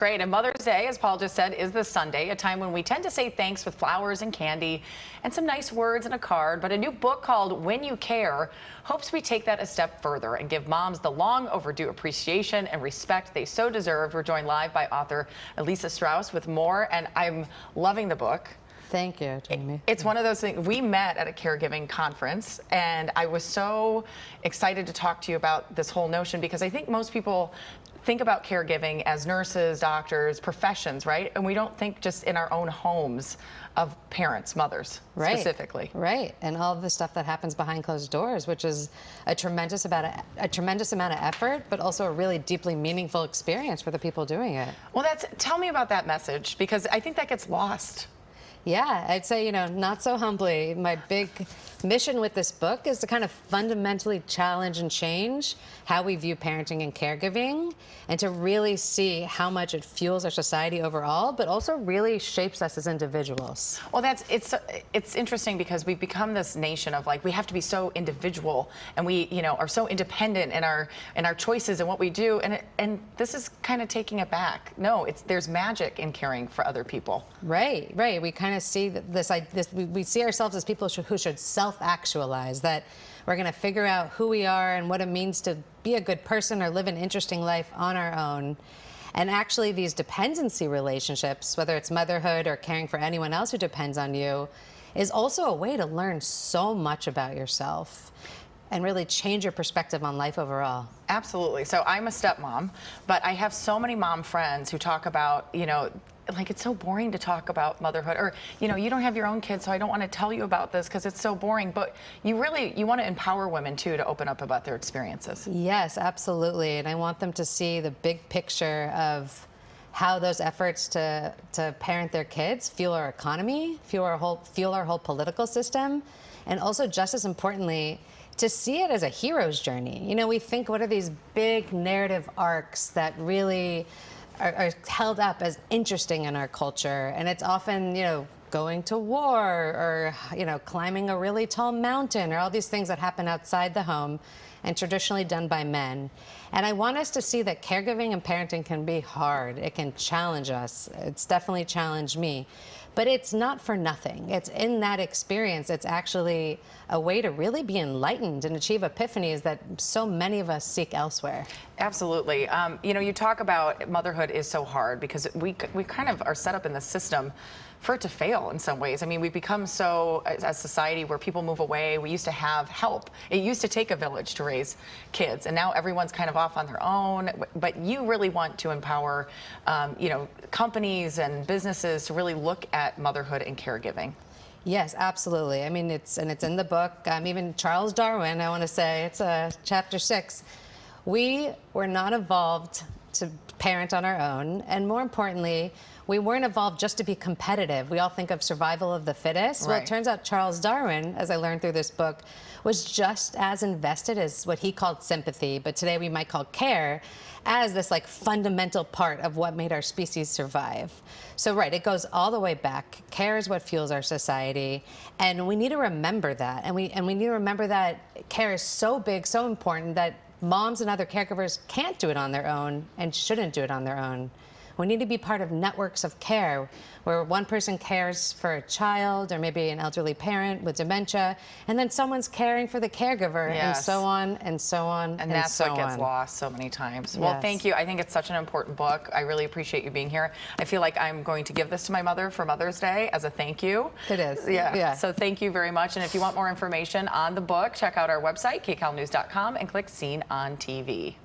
Great. And Mother's Day, as Paul just said, is this Sunday, a time when we tend to say thanks with flowers and candy and some nice words and a card. But a new book called When You Care hopes we take that a step further and give moms the long overdue appreciation and respect they so deserve. We're joined live by author Elissa Strauss with more, and I'm loving the book. Thank you, Jamie. It's one of those things. We met at a caregiving conference, and I was so excited to talk to you about this whole notion because I think most people think about caregiving as nurses, doctors, professions, right? And we don't think just in our own homes of parents, mothers, specifically. Right, and all of the stuff that happens behind closed doors, which is a tremendous amount of effort, but also a really deeply meaningful experience for the people doing it. Well, tell me about that message, because I think that gets lost. Yeah, I'd say, not so humbly, my big mission with this book is to kind of fundamentally challenge and change how we view parenting and caregiving, and to really see how much it fuels our society overall, but also really shapes us as individuals. Well, it's interesting because we've become this nation of, like, we have to be so individual, and we are so independent in our choices and what we do, and this is kind of taking it back. No, there's magic in caring for other people. Right. We kind of see we see ourselves as people who should self-actualize, that we're going to figure out who we are and what it means to be a good person or live an interesting life on our own. And actually, these dependency relationships, whether it's motherhood or caring for anyone else who depends on you, is also a way to learn so much about yourself and really change your perspective on life overall. Absolutely. So I'm a stepmom, but I have so many mom friends who talk about, like, it's so boring to talk about motherhood, or, you don't have your own kids, so I don't want to tell you about this because it's so boring. But you want to empower women, too, to open up about their experiences. Yes, absolutely. And I want them to see the big picture of how those efforts to parent their kids fuel our economy, fuel our whole political system, and also, just as importantly, to see it as a hero's journey. We think, what are these big narrative arcs that really are held up as interesting in our culture? And it's often, going to war, or, climbing a really tall mountain, or all these things that happen outside the home and traditionally done by men. And I want us to see that caregiving and parenting can be hard. It can challenge us. It's definitely challenged me. But it's not for nothing. It's in that experience, it's actually a way to really be enlightened and achieve epiphanies that so many of us seek elsewhere. Absolutely. You talk about motherhood is so hard because we kind of are set up in the system for it to fail in some ways. I mean, we've become so, as a society, where people move away. We used to have help. It used to take a village to raise kids, and now everyone's kind of off on their own. But you really want to empower, companies and businesses to really look at motherhood and caregiving. Yes, absolutely. I mean, it's in the book. Even Charles Darwin, I want to say, it's chapter 6. We were not evolved to parent on our own, and more importantly, we weren't evolved just to be competitive. We all think of survival of the fittest. Well, it turns out Charles Darwin, as I learned through this book, was just as invested as what he called sympathy, but today we might call care, as this fundamental part of what made our species survive. So it goes all the way back. Care is what fuels our society, and we need to remember that. And we need to remember that care is so big, so important, that moms and other caregivers can't do it on their own and shouldn't do it on their own. We need to be part of networks of care where one person cares for a child or maybe an elderly parent with dementia, and then someone's caring for the caregiver, and so on and so on and that's so what gets lost so many times. Well, thank you. I think it's such an important book. I really appreciate you being here. I feel like I'm going to give this to my mother for Mother's Day as a thank you. It is. Yeah. So thank you very much. And if you want more information on the book, check out our website, kcalnews.com, and click Seen on TV.